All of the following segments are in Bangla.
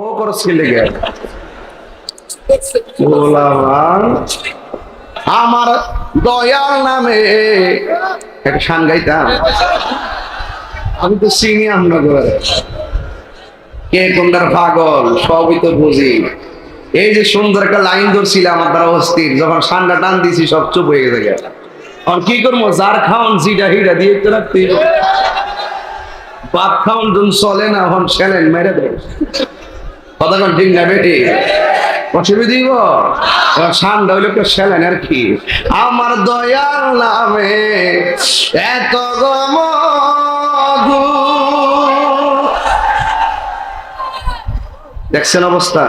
ও করছিল আমার দয়াল নামে একটা গান গাইতাম। আমি তো চিনি আপনাদের কে কোনটার পাগল সবই তো বুঝি। এই যে সুন্দর একটা লাইন ধরছিল আমার দ্বারা অস্থির, যখন ঠান্ডা টান দিছি সব চুপ হয়ে গেছে। আর কি করবো, যার খাওন জিটা হিটা দিয়ে তো রাখতে ভাত খাওন যখন চলে না, এখন সেলেন মেরে দেয় কথা কোন ঠিক না বেটি অসুবিধা দিব ঠান্ডা হইলে একটা সেলেন আর কি। আমার দয়াল নামে এত মধু, দেখছেন অবস্থা,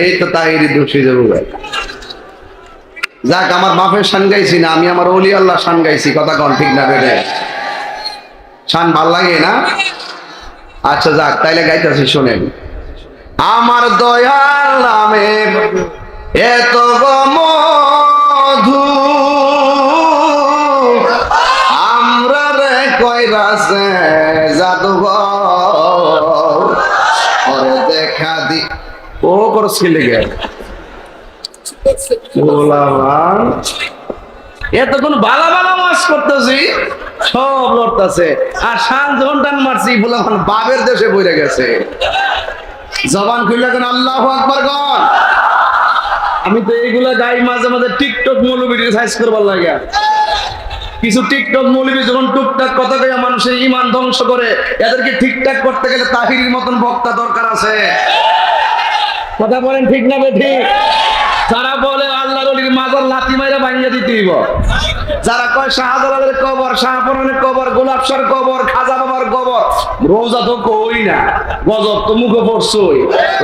এই তো তাহিরি দোষী যাবো। যাক, আমার বাপের শান গাইছি না, আমি আমার ওলি আল্লাহ শান গাইছি কথা কন ঠিক না বেটে, শান ভাল লাগে না? আচ্ছা যাক, তাইলে গাইতেছি শোনেন। আমার দয়াল নামে এত মধু, আমরা রে কইরাছে জাদুঘর ওরে দেখা দি ও করছিল গে এতক্ষণ বালা বালা মাছ করতেছি, সব লড়তেছে, আর শান যখন টান মারছি বলে বাবের দেশে বইরে গেছে। জবান খুললে কেন আল্লাহু আকবার গন। আমি তো এইগুলা গাই মাঝে মাঝে টিকটক মৌলবী সাইজ করবার লাগে। কিছু টিকটক মৌলবী যখন টুকটাক কথা কইয়া মানুষের ঈমান ধ্বংস করে, এদেরকে ঠিকঠাক করতে গেলে তাহিরির মতন বক্তা দরকার আছে। কথা বলেন ঠিক না বেঠিক? যারা বলে আল্লাহর ওলির মাজার লাথি মাইরা ভাঙিয়ে দিতে হইব, যারা কয় শাহজালালের কবর, শাহপুরানের কবর, গোলাপ শাহর কবর, খাজা বাবার কবর, রওজা তো কই না, গজব তো মুখে পড়ছই,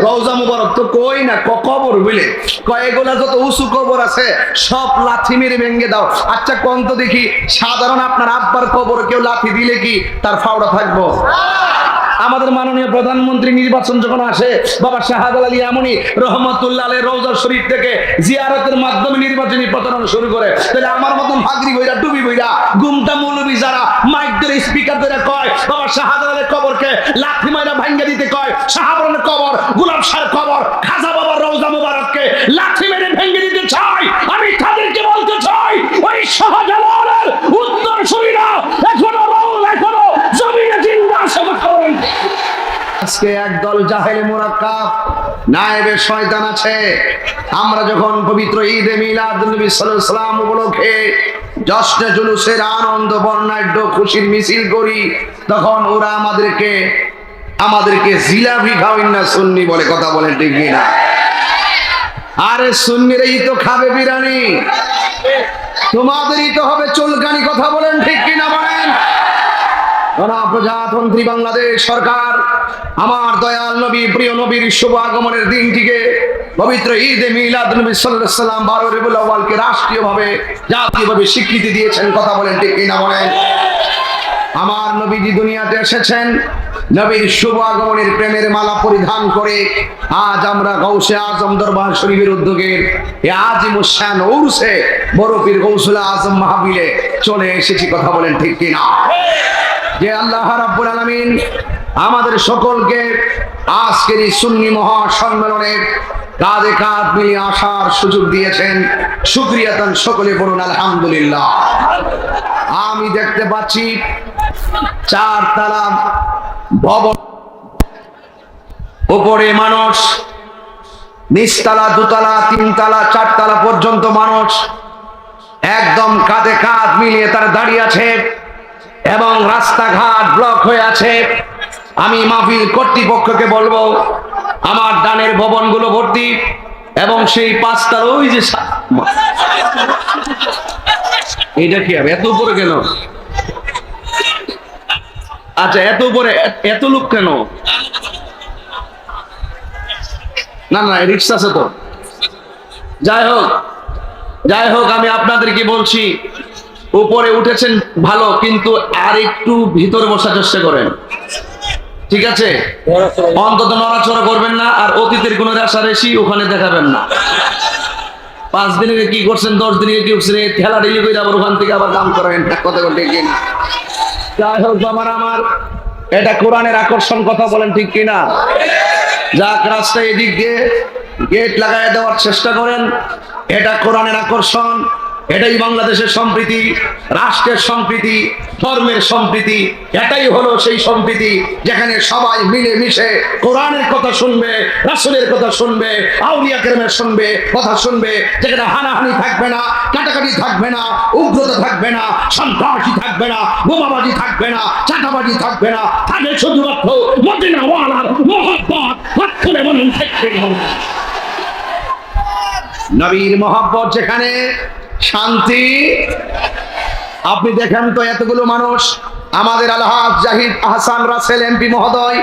রওজা মুবারক তো কই না, কবর বলে কয় এগুলা যত উঁচু কবর আছে সব লাথি মেরে ভেঙে দাও। আচ্ছা কোন তো দেখি, সাধারণ আপনার আব্বার কবর কেউ লাথি দিলে কি তার ফাওড়া থাকবো? আমাদের মাননীয় প্রধানমন্ত্রী নির্বাচন যখন আসে, বাবা শাহজালাল ইয়ামানি রহমাতুল্লাহ আলাইহির রওজা শরীফ থেকে জিয়ারতের মাধ্যমে নির্বাচনী প্রচারণা শুরু করে, তাহলে আমার মতন ভাগরি বইরা টুপি বইরা গুমটা মৌলবী যারা মাইক ধরে স্পিকার ধরে কয় বাবা শাহজালালের কবরকে লাথি মাইরা ভাঙিয়ে দিতে কয়, শাহপুরানের কবর, গোলাপ শাহর কবর, খাজা বাবার রওজা মুবারককে লাথি মেরে ভেঙে দিতে চাই, আমি তাদেরকে বলতে চাই ওই শাহজালালের উত্তরসূরিরা এখনো জমিনে জিন্দা আছে। আজকে একদল জাহেল মুরাক্কাব নায়েবে শয়তান আছে। আমরা যখন পবিত্র ঈদে মিলাদুন নবী সাল্লাল্লাহু আলাইহি ওয়াসাল্লাম উপলক্ষে জশ্নে জুলুসের আনন্দ বর্ণাঢ্য খুশির মিছিল করি, তখন ওরা আমাদেরকে জিলাপি খাওয়াই না সুন্নি বলে। কথা বলেন ঠিক কিনা? আরে সুন্নিরাই তো খাবে বিরিয়ানি, তোমাদেরই তো হবে চুলকানি। কথা বলেন ঠিক কিনা বলেন? প্রজাতন্ত্রী বাংলাদেশ সরকার আমার দয়াল নবী প্রিয় নবীর শুভ আগমনের দিনটিকে পবিত্র ঈদে মিলাদ নবী সাল্লাল্লাহু আলাইহি ওয়াসাল্লাম 12 রবিউল আউয়ালকে রাষ্ট্রীয়ভাবে জাতীয়ভাবে স্বীকৃতি দিয়েছেন। কথা বলেন ঠিক কিনা বলেন? আমার নবীজি দুনিয়াতে এসেছেন নবীর শুভ আগমনের প্রেমের মালা পরিধান করে। আজ আমরা গাউসে আজম দরবার শরীফের উদ্যোগের এই আজিমুস শান উরসে বড় পীর গাউসুল আজম মাহফিলে চলে এসেছি। কথা বলেন ঠিক কিনা? যে আল্লাহ রাব্বুল আলামিন আমাদের সকলকে আজকের এই সুন্নি মহা সম্মেলনে কাঁধে কাঁধ মিলিয়ে আসার সুযোগ দিয়েছেন। শুকরিয়া তান সকলে বলুন আলহামদুলিল্লাহ। আমি দেখতে পাচ্ছি 4 তলা ভবন, উপরে মানুষ, নিচতলা 2 তলা 3 তলা 4 তলা পর্যন্ত মানুষ একদম কাঁধে কাঁধ মিলিয়ে তারা দাঁড়িয়ে আছে এবং রাস্তাঘাট ব্লক হয়ে আছে। আমি মাহফিল কর্তৃপক্ষকে বলবো আমার ডানের ভবনগুলো ভর্তি এবং সেই 5 তলা ওই যে এটা কি হবে এত উপরে কেন? আচ্ছা এত উপরে এত লোক কেন? না না রিক্সা আছে তো। যাই হোক আমি আপনাদেরকে বলছি, উপরে উঠেছেন ভালো, কিন্তু আর একটু ভিতরে বসার চেষ্টা করেন, ঠিক আছে? অন্তত নড়াচড়া করবেন না, আর অতীতের কোনো রেশারেশি ওখানে দেখাবেন না। 5 দিন আগে কি করছেন, 10 দিন আগে কি করছেন, ঠেলা ঢেলি করে আবার ওখান থেকে আবার কাম করেন, কথা বলতে কিনা? যাই হোক আমার এটা কোরআনের আকর্ষণ। কথা বলেন ঠিক কিনা? যাক, রাস্তায় এদিক দিয়ে গেট লাগায় দেওয়ার চেষ্টা করেন, এটা কোরআনের আকর্ষণ, এটাই বাংলাদেশের সম্প্রীতি, রাষ্ট্রের সম্প্রীতি, ধর্মের সম্প্রীতি। এটাই হলো সেই সম্প্রীতি যেখানে সবাই মিলে মিশে কোরআনের কথা শুনবে, রাসূলের কথা শুনবে, আউলিয়া কেরামের শুনবে কথা শুনবে, যেখানে হানাহানি থাকবে না, কাটাকাটি থাকবে না, উগ্রতা থাকবে না, সন্ত্রাসী থাকবে না, বোমাবাজি থাকবে না, চাঁদাবাজি থাকবে না, থাকবে শুধুমাত্র মদিনাওয়ালার মহব্বত। হাততালি বলুন তাকবীর। নবীর মহব্বত যেখানে, শান্তি। আপনি দেখেন তো এতগুলো মানুষ, আমাদের আলহাজ জাহিদ আহসান রাসেল এমপি মহোদয়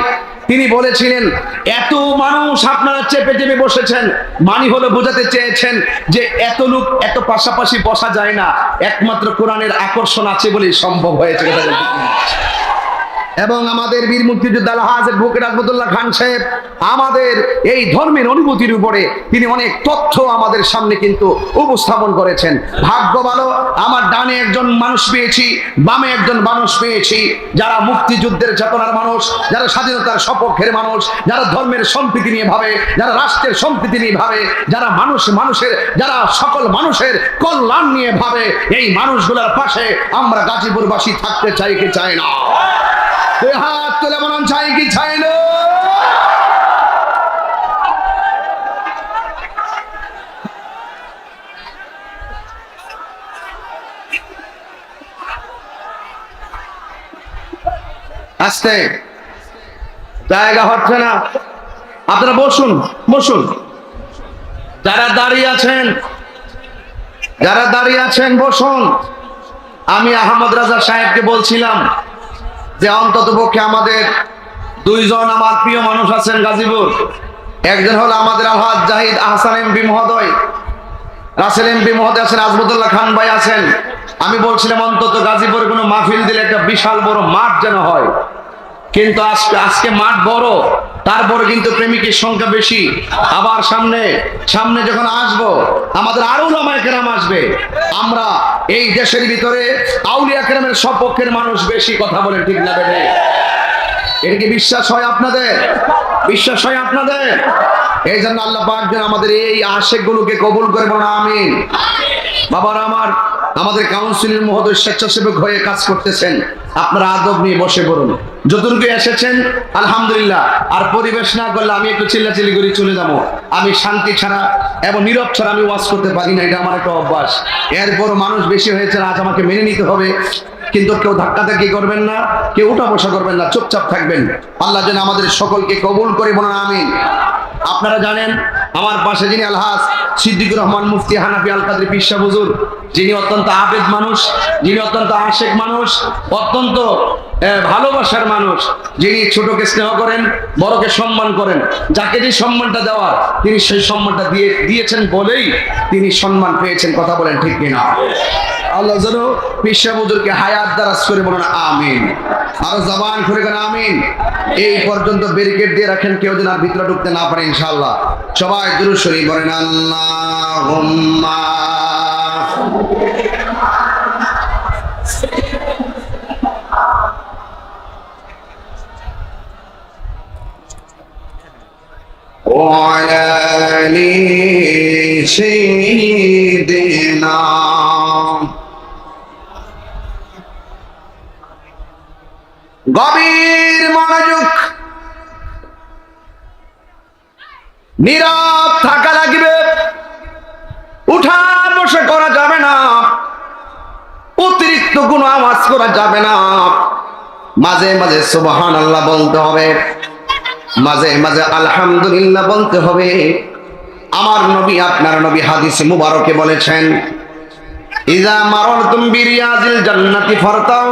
তিনি বলেছিলেন এত মানুষ আপনারা চেপে চেপে বসেছেন, মানে হলো বোঝাতে চেয়েছেন যে এত লোক এত পাশাপাশি বসা যায় না, একমাত্র কোরআনের আকর্ষণ আছে বলেই সম্ভব হয়েছে। এবং আমাদের বীর মুক্তিযোদ্ধা আলহাজ অ্যাডভোকেট আজমতুল্লাহ খান সাহেব আমাদের এই ধর্মের অনুভূতির উপরে তিনি অনেক তথ্য আমাদের সামনে কিন্তু উপস্থাপন করেছেন। ভাগ্য ভালো, আমার ডানে একজন মানুষ পেয়েছি, বামে একজন মানুষ পেয়েছি, যারা মুক্তিযুদ্ধের চেতনার মানুষ, যারা স্বাধীনতার সপক্ষের মানুষ, যারা ধর্মের সম্প্রীতি নিয়ে ভাবে, যারা রাষ্ট্রের সম্প্রীতি নিয়ে ভাবে, যারা মানুষের যারা সকল মানুষের কল্যাণ নিয়ে ভাবে। এই মানুষগুলোর পাশে আমরা গাজীপুরবাসী থাকতে চাই কি চাই না? হাত তুলে বলুন চাই কি চাই না? আস্তে, জায়গা হচ্ছে না, আপনারা বসুন বসুন। যারা দাঁড়িয়ে আছেন বসুন। আমি আহমদ রাজা সাহেবকে বলছিলাম যে অন্তত পক্ষে আমাদের দুইজন আমার প্রিয় মানুষ আছেন গাজীপুর, একজন হলো আমাদের আলহাজ জাহিদ আহসান এমপি মহোদয়, রাসেল এমপি মহোদয় আছেন, আজমতুল্লাহ খান ভাই আছেন। আমি বলছিলাম অন্তত গাজীপুরে কোনো মাহফিল দিলে একটা বিশাল বড় মাঠ যেন হয়, কিন্তু আজকে মাঠ বড়, তারপরে কিন্তু প্রেমিকের সংখ্যা বেশি। আবার সামনে যখন আসবো আমাদের আরো উলামায়ে কেরাম আসবে। আমরা এই দেশের ভিতরে আউলিয়া কেরামের সপক্ষের মানুষ বেশি। কথা বলেন ঠিক না বেঠে? এটা কি বিশ্বাস হয় আপনাদের? বিশ্বাস হয় আপনাদের? এই জন্য আল্লাহ পাক যেন আমাদের এই আশেক গুলোকে কবুল করে, বলুন আমিন। বাবার আমাদের কাউন্সিলের মহোদয় স্বেচ্ছাসেবক হয়ে কাজ করতেছেন, আপনারা আদব নিয়ে বসে পড়ুন। যতটুকু এসেছেন আলহামদুলিল্লাহ। আর পরিবেশ না করলে আমি একটু চিল্লাচিল্লি করে চলে যাবো। আমি শান্তি ছাড়া এবং নীরব ছাড়া আমি ওয়াজ করতে পারি না, এটা আমার একটা অভ্যাস। এরপর মানুষ বেশি হয়েছে, আজ আমাকে মেনে নিতে হবে। কিন্তু কেউ ধাক্কাধাক্কি করবেন না, কেউ উঠা বসা করবেন না, চুপচাপ থাকবেন। আল্লাহ যেন আমাদের সকলকে কবুল করে, বলুন আমিন। আপনারা জানেন আমার পাশে যিনি আলহাজ সিদ্দিকুর রহমান মুফতি হানাফি আল কাদরি পীর সাহেব হুজুর, যিনি অত্যন্ত আবেদ মানুষ, যিনি অত্যন্ত আশেক মানুষ, অত্যন্ত ভালোবাসার মানুষ, যিনি ছোটকে স্নেহ করেন, বড়কে সম্মান করেন। যাকে যে সম্মানটা দেওয়ার তিনি সেই সম্মানটা দিয়েছেন বলেই তিনি সম্মান পেয়েছেন। কথা বলেন ঠিক কিনা? আল্লাহ যেন পীর সাহেব হুজুরকে হায়াত দারাজ করে, বলুন আমিন। আরো জবান খুলে বলুন আমিন। এই পর্যন্ত ব্যারিকেড দিয়ে রাখেন, কেউ যেন আর ভিতরে ঢুকতে না পারে ইনশাআল্লাহ। সবাই দুরূদ শরীফ বলেন আল্লাহুম্মা وعلى آل سيدنا গভীর মনোযোগ, নীরব থাকা লাগবে। উঠা বসে করা যাবে না, অতিরিক্ত কোনো আওয়াজ করা যাবে না। মাঝে মাঝে সুবহানাল্লাহ বলতে হবে, মাঝে মাঝে আলহামদুলিল্লাহ বলতে হবে। আমার নবী, আপনার নবী হাদিসে মুবারকে বলেছেন, ইযা মারারতুম বিরিয়াজিল জান্নাতি ফারতাউ,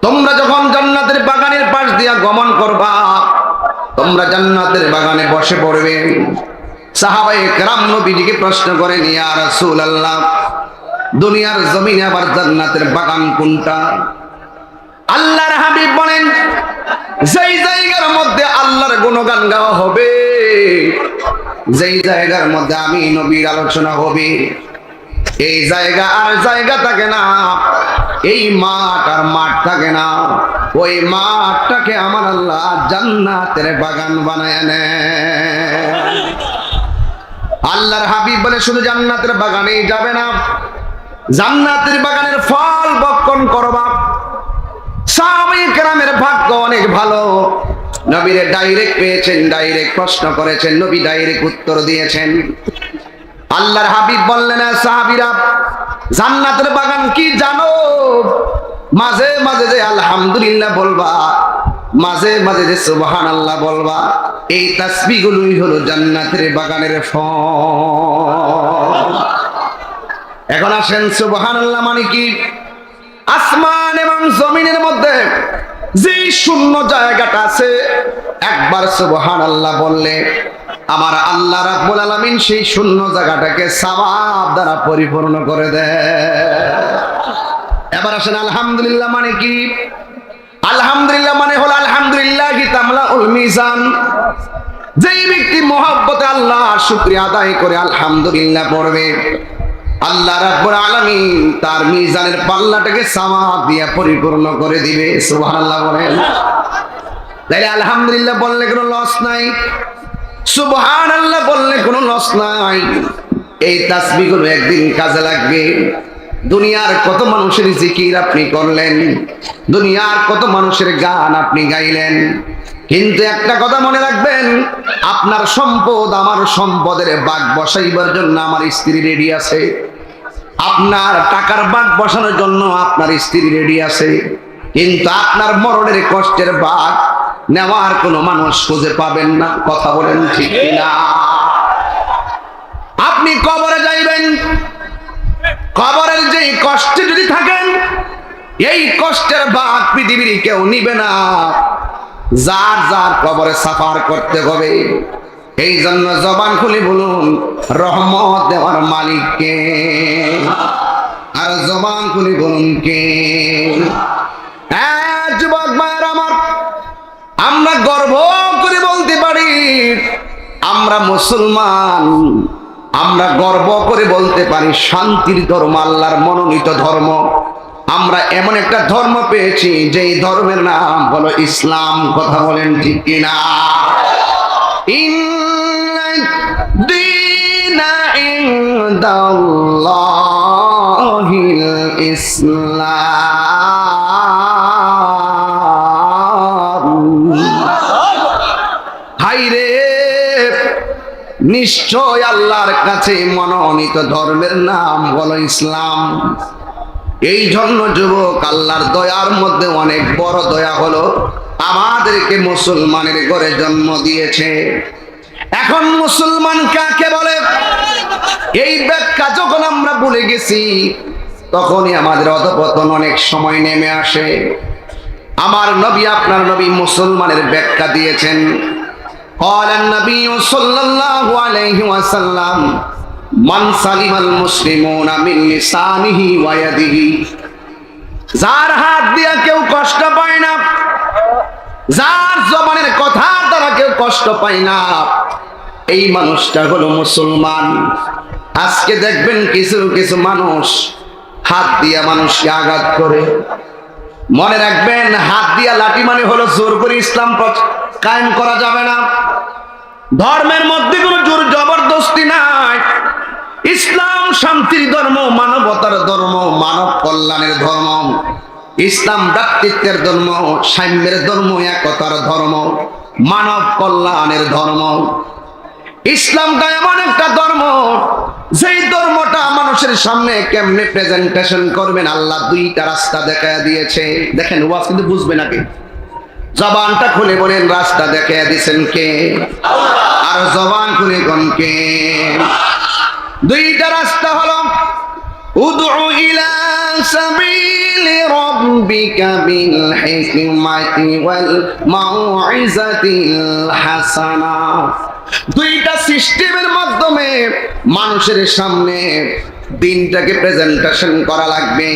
তোমরা যখন জান্নাতের বাগানের পাশ দিয়া গমন করবা, তোমরা জান্নাতের বাগানে বসে পড়বে। সাহাবায়ে কেরাম নবীজিকে প্রশ্ন করেন, ইয়া রাসূলুল্লাহ, দুনিয়ার জমিনে আবার জান্নাতের বাগান কোনটা? আল্লাহর হাবিব বলেন, যেই জায়গার মধ্যে আল্লাহর গুণগান গাওয়া হবে, যেই জায়গার মধ্যে আমি নবীর আলোচনা হবে, এই জায়গা আর জায়গা থাকে না। এই মাঠ আর মাঠ থাকে না, ওই মাঠটাকে আমার আল্লাহ জান্নাতের বাগান বানায় নেয়। আল্লাহর হাবিব বলে শুধু জান্নাতের বাগানেই যাবে না, জান্নাতের বাগানের ফল ভক্ষণ করবা। সাহাবায়ে কেরামের ভাগ্য অনেক ভালো, নবীরে ডাইরেক্ট পেয়েছেন, ডাইরেক্ট প্রশ্ন করেছেন, নবী ডাইরেক্ট উত্তর দিয়েছেন। আল্লাহর হাবিব বললেন, সাহাবীরা জান্নাতের বাগান কি জানো? মাঝে মাঝে যে আলহামদুলিল্লাহ বলবা, মাঝে মাঝে যে সুবহানাল্লাহ বলবা, এই তাসবিহগুলোই হলো জান্নাতের বাগানের ফল। এখন আসেন, সুবহানাল্লাহ মানে কি? আসমান এবং জমিনের মধ্যে যে শূন্য জায়গাটা আছে, একবার সুবহানাল্লাহ বললে আমার আল্লাহ রাব্বুল আলামিন সেই শূন্য জায়গাটাকে সওয়াব দ্বারা পরিপূর্ণ করে দেয়। এবার আসেন, আলহামদুলিল্লাহ মানে কি? আলহামদুলিল্লাহ মানে হলো আলহামদুলিল্লাহি তামলাউল মিজান। যেই ব্যক্তি মহব্বতে আল্লাহর শুকরিয়া আদায় করে আলহামদুলিল্লাহ পড়বে, আল্লাহ রাব্বুল আলামিন তার মিজানের পাল্লাটাকে সওয়াব দিয়ে পরিপূর্ণ করে দিবে। সুবহানাল্লাহ বলেন। তাইলে আলহামদুলিল্লাহ বললে কোনো লস নাই, সুবহানাল্লাহ বললে কোনো লস নাই। এই তাসবিহগুলো একদিন কাজে লাগবে। দুনিয়ার কত মানুষের জিকির আপনি করলেন, দুনিয়ার কত মানুষের গান আপনি গাইলেন, কিন্তু একটা কথা মনে রাখবেন, আপনার সম্পদ আমার সম্পদের ভাগ বসাইবার জন্য আমার স্ত্রী রেডি আছে, আপনার টাকার ভাগ বসানোর জন্য আপনার স্ত্রী রেডি আছে, কিন্তু আপনার মরণের কষ্টের ভাগ নেওয়ার কোনো মানুষ খুঁজে পাবেন না। কথা বলেন ঠিক কিনা? আপনি কবরে যাইবেন, কবরের যে কষ্টে যদি থাকেন, এই কষ্টের ভাগ পৃথিবীর কেউ নিবে না, যার যার কবরে সাফার করতে হবে। এই জন্য জবান খুলে বলুন রহমত দেওয়ার মালিক কে? আর জবান খুলে বলুন কে? যুবক ভাইয়ের আমার, আমরা গর্ব করে বলতে পারি আমরা মুসলমান, আমরা গর্ব করে বলতে পারি শান্তির ধর্ম, আল্লাহর মনোনীত ধর্ম। আমরা এমন একটা ধর্ম পেয়েছি যেই ধর্মের নাম হলো ইসলাম। কথা বলেন ঠিক কিনা? ইন্নাদ-দীনা ইনদাল্লাহিল ইসলাম। হায়রে, নিশ্চয় আল্লাহর কাছে মনোনীত ধর্মের নাম হলো ইসলাম। এই জন্য যুবক, আল্লাহর দয়ার মধ্যে অনেক বড় দয়া হলো আমাদেরকে মুসলমানের ঘরে জন্ম দিয়েছে। এখন মুসলমান কাকে বলে, এই ব্যাখ্যা যখন আমরা ভুলে গেছি, তখনই আমাদের অধঃপতন অনেক সময় নেমে আসে। আমার নবী, আপনার নবী মুসলমানের ব্যাখ্যা দিয়েছেন। قال النبي صلى الله عليه وسلم মান সালিমাল মুসলিমুনা মিন লিসানিহি ওয়া ইয়াদিহি। যার হাত দিয়ে কেউ কষ্ট পায় না, যার জবানের কথার দ্বারা কেউ কষ্ট পায় না, এই মানুষটা হলো মুসলমান। আজকে দেখবেন কিছু কিছু মানুষ হাত দিয়ে মানুষকে আঘাত করে। মনে রাখবেন, হাত দিয়া লাঠি মানে হলো জোর করে ইসলাম কায়েম করা যাবে না। ধর্মের মধ্যে কোনো জোর জবরদস্তি নাই। ইসলাম শান্তির ধর্ম, মানবতার ধর্ম, মানব কল্যাণের ধর্ম। ইসলাম ভ্রাতৃত্বের ধর্ম, সাম্যের ধর্ম, একতার ধর্ম, মানব কল্যাণের ধর্ম। ইসলামটা এমন একটা ধর্ম, যেই ধর্মটা মানুষের সামনে কেমনে প্রেজেন্টেশন করবেন, আল্লাহ দুইটা রাস্তা দেখায় দিয়েছে। দেখেন, ওয়াজ কিন্তু বুঝবে নাকি? জবানটা খুলে বলেন রাস্তা দেখায় দিয়েছেন কে? আর জবান খুলে কোন কে? দুইটা রাস্তা হলো, উদউ ইলা সাবিলি রাব্বিকা বিল হিকমাতি ওয়াল মাউইজাতিল হাসানা। দুইটা সিস্টেমের মাধ্যমে মানুষের সামনে দিনটাকে প্রেজেন্টেশন করা লাগবে।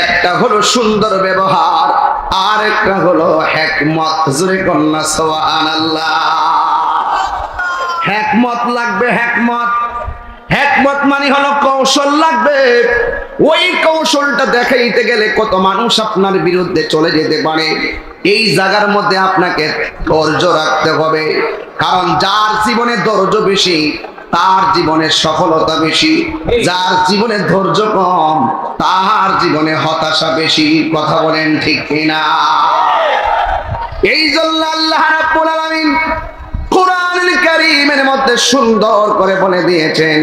একটা হলো সুন্দর ব্যবহার, আর একটা হলো হিকমত। জোরে কন্যা সুবহানাল্লাহ। হিকমত লাগবে, হিকমত। হিকমত মানে হলো কৌশল লাগবে। ওই কৌশলটা দেখাইতে গেলে কত মানুষ আপনার বিরুদ্ধে চলে যেতে পারে। এই জায়গার মধ্যে আপনাকে ধৈর্য রাখতে হবে, কারণ যার জীবনে ধৈর্য বেশি তার জীবনে সফলতা বেশি, যার জীবনে ধৈর্য কম তার জীবনে হতাশা বেশি। কথা বলেন ঠিক কিনা? এই জন্য আল্লাহ রাব্বুল আলামিন কুরআনুল কারীমের মধ্যে সুন্দর করে বলে দিয়েছেন,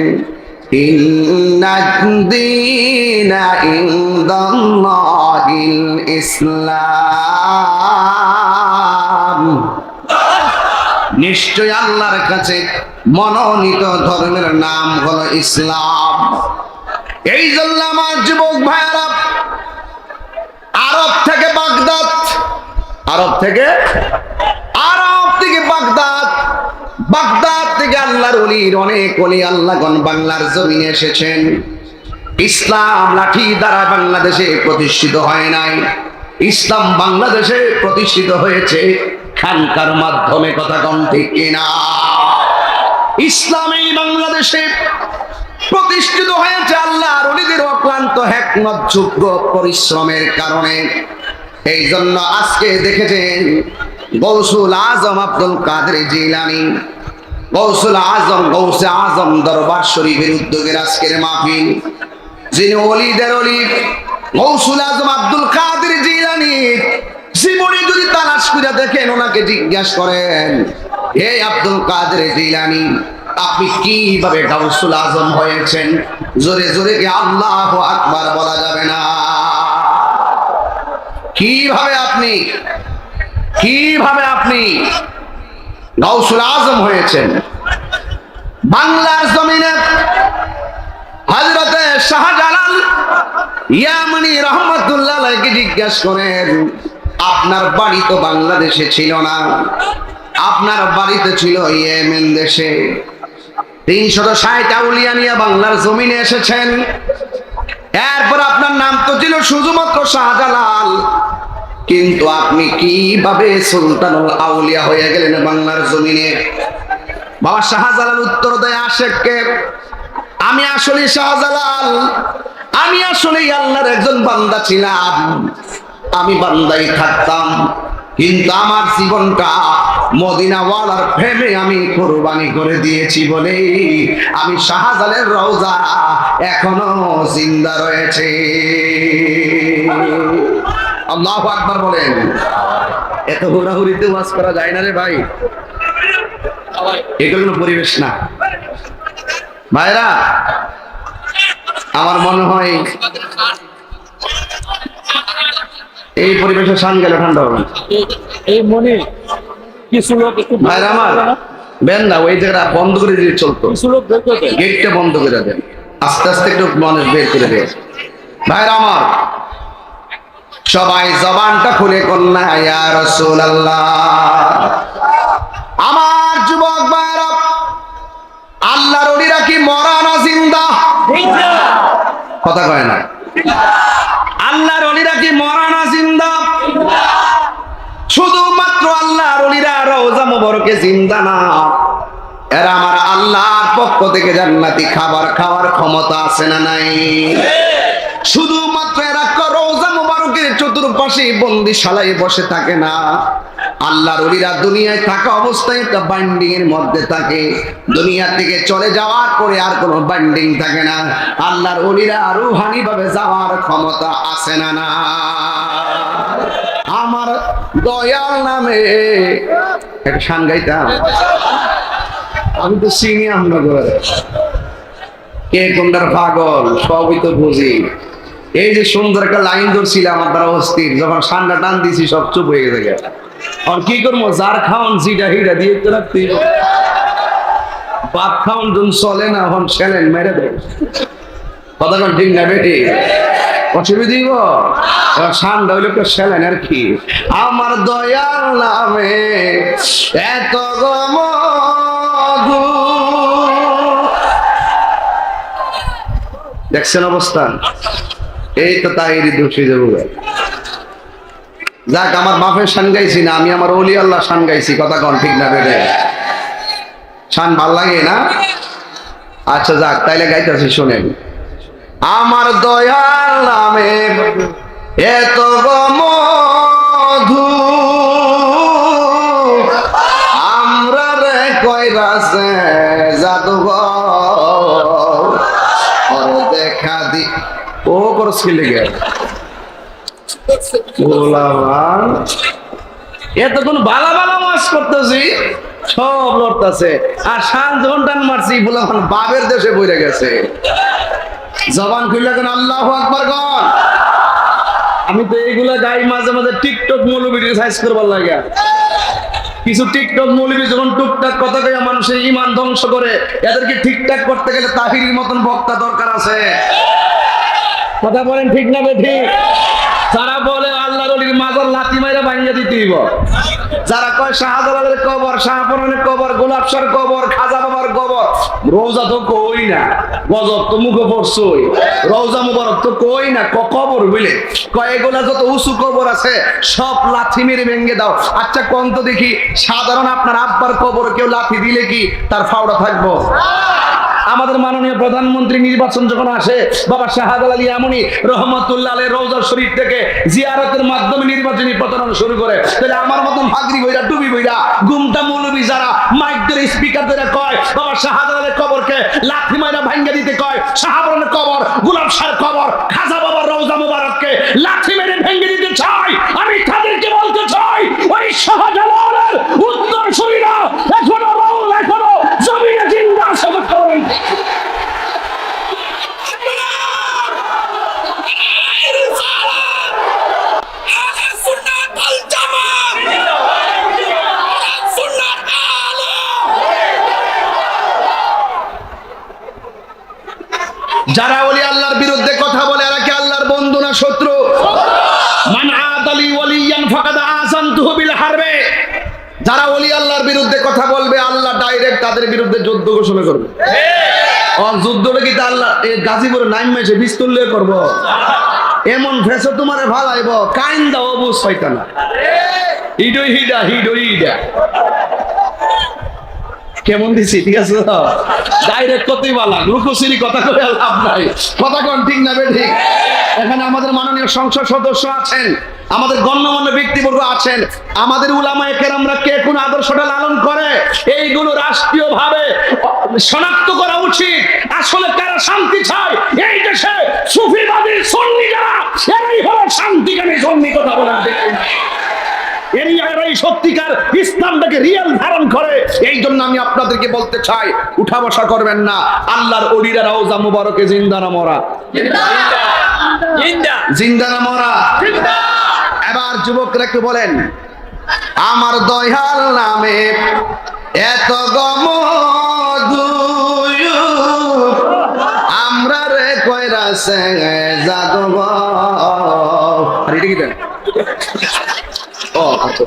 ইন্নাদ-দীনা ইনদাল্লাহিল ইসলাম। নিশ্চয় আল্লাহর কাছে মনোনীত ধর্মের নাম হলো ইসলাম। এই জন্য আমার যুবক ভাইয়েরা, আরব থেকে বাগদাদ, আরব থেকে বাগদাদ, বাগদাদ থেকে আল্লাহর ওলির অনেক ওলি আল্লাহগণ বাংলার জমিনে এসেছেন। ইসলাম লাঠি দ্বারা বাংলাদেশে প্রতিষ্ঠিত হয় নাই, ইসলাম বাংলাদেশে প্রতিষ্ঠিত হয়েছে খানকার মাধ্যমে। কথা কোন ঠিক কিনা? ইসলামী বাংলাদেশে প্রতিষ্ঠিত হয়েছে আল্লাহর ওলিদের অক্লান্ত হিকমত যোগ্য পরিশ্রমের কারণে। এই জন্য আজকে দেখেছেন গৌসুল আজম আব্দুল কাদের জিলানী, গৌসুল আজম গৌসে আজম দরবার শরীফের উদ্যোগের আজকের মাহফিল। যিনি ওলিদের ওলি গৌসুল আজম আব্দুল কাদের জিলানী জীবনে যদি তালাশ করে দেখেন, ওনাকে জিজ্ঞাসা করেন, হে আব্দুল কাদের জিলানী, আপনি কিভাবে গাউসুল আজম হয়েছেন? জোরে জোরে কি আল্লাহু আকবার বলা যাবে না? কিভাবে আপনি গাউসুল আজম হয়েছেন? বাংলার জমিনে হযরতে শাহজালাল ইয়ামানি রহমাতুল্লাহ আলাইহি জিজ্ঞাসা করেন, আপনার বাড়ি তো বাংলাদেশে ছিল না, আপনার বাড়িতে ছিল ইয়েমেন দেশে। 360 আউলিয়া নিয়ে বাংলার জমিনে এসেছেন। এরপর আপনার নাম তো ছিল শুধুমাত্র শাহজালাল, কিন্তু আপনি কিভাবে সুলতানুল আউলিয়া হয়ে গেলেন বাংলার জমিনে? বাবা শাহজালাল উত্তর দেয় আশেককে, আমি আসলে শাহজালাল, আমি আসলে আল্লাহর একজন বান্দা ছিলাম, আমি বান্দাই থাকতাম, কিন্তু আমার জীবনটা মদিনাওয়ালার প্রেমে আমি কুরবানি করে দিয়েছি বলে আমি শাহজালালের রওজা এখনো জিন্দা রয়েছে। আল্লাহু আকবার বলেন। এত হুড়াহুড়িতে ওয়াজ করা যায় না রে ভাই, এগুলো পরিবেশ না ভাইরা। আমার মনে হয় এই পরিবেশে শান গেলে ঠান্ডা হবে। এই মনে কিছু লোক একটু ভাইরা আমার বেন না, ওই জায়গাটা বন্ধ করে দিয়ে চলতো, কিছু লোক বের করে দেয়। গেটটা বন্ধ করে দেন, আস্তে আস্তে একটু মানুষ বের করে দেয়। ভাইরা আমার, সবাই জবানটা খুলে কন্যা ইয়া রাসূলুল্লাহ। আমার যুবক ভাইরা, আল্লাহর ওলিরা কি মরা না জিন্দা? কথা কয় না। আল্লাহর ওলিরা কি মরা না জিন্দা? শুধুমাত্র আল্লাহর ওলিরা রওজা মুবারকে জিন্দা না, এরা আমার আল্লাহর পক্ষ থেকে জান্নাতি খাবার খাওয়ার ক্ষমতা আছে না নাই? শুধুমাত্র এরা রওজা মুবারকের চতুর্পাশে বন্দিশালায় বসে থাকে না, আল্লাহর ওলিরা দুনিয়ায় থাকা অবস্থায় একটা বাইন্ডিং এর মধ্যে থাকে, দুনিয়া থেকে চলে যাওয়ার পরে আর কোনো বাইন্ডিং থাকে না। আল্লাহর ওলিরা রূহানি ভাবে যাওয়ার ক্ষমতা আছে না না? আমার দয়াল নামে একটা গান গাইতাম, আমি তো চিনি আপনাদের, কে কোনটার পাগল সবই তো বুঝি। এই যে সুন্দর একটা লাইন ধরছিলাম, আমার দ্বারা অস্থির, যখন ঠান্ডা টান দিছি সব চুপ হয়ে গেছে। আর কি করবো, যার খাওয়ান জিটা হিটা দিয়ে তো রাখতে, ভাত খাওয়ান যখন চলে না, এখন সেলেন মেরে দেয়। কথা কোন ঠিক না বেটি? অসুবিধা দিব ঠান্ডা হইলে একটা সেলেন আর কি। আমার দয়াল নামে এত গমধু, দেখছেন অবস্থান, এই তো তাই দোষী যাবো। যাক, আমার বাপের শান গাইছি না, আমি আমার ওলি আল্লাহ শান গাইছি। কথা কন ঠিক না বেড়ে? শান ভাল লাগে না? আচ্ছা যাক, তাইলে গাইতেছি শোনেন। আমার দয়াল নামে এত মধু, আমরা রে কইরাছে জাদুঘর, ওরে দেখা দি ও করস কি লেগে এতক্ষণ বালা বালা মাছ করতেছি, সব লড়তেছে। আর শান যখন টান মারছি বলে বাবের দেশে বইরে গেছে। জবান খুললে কেন আল্লাহু আকবার গন। আমি তো এইগুলা গাই মাঝে মাঝে টিকটক মৌলবীকে সাইজ করবার লাগে। কিছু টিকটক মৌলবী যখন টুকটাক কথা কইয়া মানুষের ঈমান ধ্বংস করে, এদেরকে ঠিকঠাক করতে গেলে তাহিরির মতন বক্তা দরকার আছে। কথা বলেন ঠিক না বেঠিক? যারা বলে আল্লাহর ওলির মাজার লাথি মাইরা ভাঙিয়ে দিতে হইব, যারা কয় শাহজালালের কবর, শাহপুরানের কবর, গোলাপ শাহর কবর, খাজা বাবার কবর, রওজা তো কই না, গজব তো মুখে পড়ছই, রওজা মুবারক তো কই না, কবর বলে কয় এগুলা যত উঁচু কবর আছে সব লাথি মেরে ভেঙে দাও। আচ্ছা কোন তো দেখি, সাধারণ আপনার আব্বার কবর কেউ লাথি দিলে কি তার ফাওড়া থাকবো? আমাদের মাননীয় প্রধানমন্ত্রী নির্বাচন যখন আসে, বাবা শাহজালাল ইয়ামানি রহমাতুল্লাহ আলাইহির রওজা শরীফ থেকে জিয়ারতের মাধ্যমে নির্বাচনী প্রচারণা শুরু করে, তাহলে আমার মতন ভাগরি বইরা টুপি বইরা গুমটা মৌলবী যারা মাইক ধরে স্পিকার ধরে কয় বাবা শাহজালালের কবরকে লাথি মাইরা ভাঙিয়ে দিতে কয়, শাহপুরানের কবর, গোলাপ শাহর কবর, খাজা বাবার রওজা মুবারককে লাথি মেরে ভেঙে দিতে চাই, আমি তাদেরকে বলতে চাই ওই শাহজালালের উত্তরসূরিরা এখনো রওল এখনো জমিনে জিন্দা আছে। যারা ওলি আল্লাহর বিরুদ্ধে কথা বলে এরা কি আল্লাহর বন্ধু না শত্রু? মান আদালি ওয়ালিয়ান ফাকাদ আযানতুহু বিল হারবে। যারা ওলি আল্লাহর বিরুদ্ধে কথা বলবে আল্লাহ ডাইরেক্ট তাদের বিরুদ্ধে যুদ্ধ ঘোষণা করবে। আর যুদ্ধটা কি আল্লাহ এই গাজীপুরে নাইম মেসে পিস্তল লয়ে করব? এমন ফেসো তোমারে ভালাইব কাইন দাও বুঝ পাইতা না। হিডই হিডা হিডই হিডা কেমন দিছি? ঠিক আছে তো? ডাইরেক্ট কতই বালা লুকোচুরি কথা কই লাভ নাই। কথা কোন ঠিক না বেঠিক? এখানে আমাদের মাননীয় সংসদ সদস্য আছেন, আমাদের গণ্যমান্য ব্যক্তিবর্গ আছেন, আমাদের উলামায়ে কেরামরা কে কোন আদর্শটা লালন করে এইগুলো রাষ্ট্রীয়ভাবে শনাক্ত করা উচিত। আসলে কারা শান্তি চায় এই দেশে? সুফিবাদী সুন্নি যারা, এরাই হলো শান্তিকামী সুন্নি। কথা বলেন দেখুন, এরাই সত্যিকার ইসলামটাকে রিয়েল ধারণ করে। এই জন্য আমি আপনাদেরকে বলতে চাই, উঠা বসা করবেন না। আল্লাহর ওলিরা রওজা মুবারকে জিন্দা না মরা? জিন্দা না মরা? এবার যুবকরা একটু বলেন, আমার দয়াল নামে এত গমধু, আমরা রে কইরাছে জাদুঘর। এটা কি দেন? ও আচ্ছা,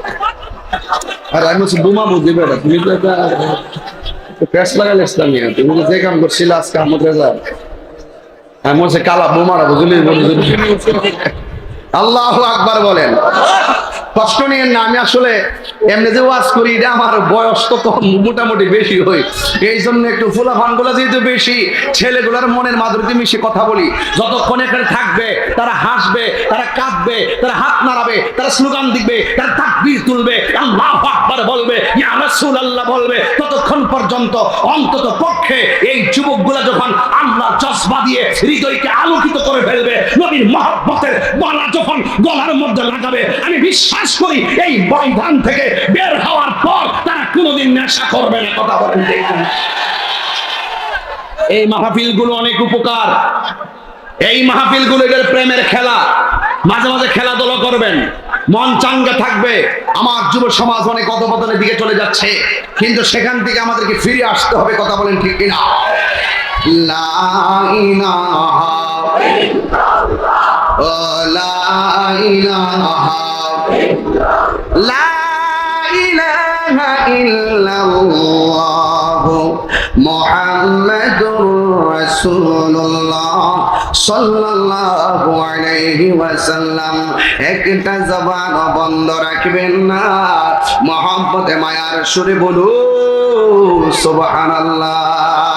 আর আমি বলছি বোমা বুঝি বেটা, তুমি তো একটা প্রেস লাগালে ইসলামিয়া, তুমি যে কাম করছিলে আজকে আহমদ রেজা, আমি বলছি কালা বোমারা বুঝলি। আল্লাহু আকবার বলেন। কষ্ট নিয়েন না, আমি আসলে এমনি যে ওয়াজ করি এটা আমার বয়স তো কম, মোটামুটি বেশি হই, এই জন্য একটু ফুলাফানগুলা যেহেতু বেশি, ছেলেগুলার মনের মাধুরীতে মিশে কথা বলি। যতক্ষণ এখানে থাকবে তারা হাসবে, তারা কাঁদবে, তারা হাত নাড়াবে, তারা স্লোগান দিবে, তারা তাকবীর তুলবে, আল্লাহু আকবার বলবে, ইয়া রাসূলুল্লাহ বলবে, ততক্ষণ পর্যন্ত অন্তত পক্ষে এই যুবকগুলা যখন আল্লাহর জজবা দিয়ে হৃদয়কে আলোকিত করে ফেলবে, নবীর মহব্বতের বালা যখন গলার মধ্যে লাগাবে, আমি বিশ্বাস করি এই ময়দান থেকে বের হওয়ার পর তারা কোনোদিন নেশা করবে না। কথা বলেন দেখুন, এই মাহফিলগুলো অনেক উপকার। এই মাহফিলগুলো এদের প্রেমের খেলা, মাঝে মাঝে খেলাধুলা করবেন, মন চাঙ্গা থাকবে। আমার যুব সমাজ অনেক অধপতনের দিকে চলে যাচ্ছে, কিন্তু সেখান থেকে আমাদেরকে ফিরে আসতে হবে। কথা বলেন ঠিক কিনা? লা ইলাহা লা ইলাহা লা ইলাহা ইল্লাল্লাহ মুহাম্মাদুর রাসূলুল্লাহ সাল্লাল্লাহু আলাইহি ওয়াসাল্লাম। একটা জবান বন্ধ রাখবেন না, মহব্বতে মায়ার সুরে বলুন সুবহানাল্লাহ।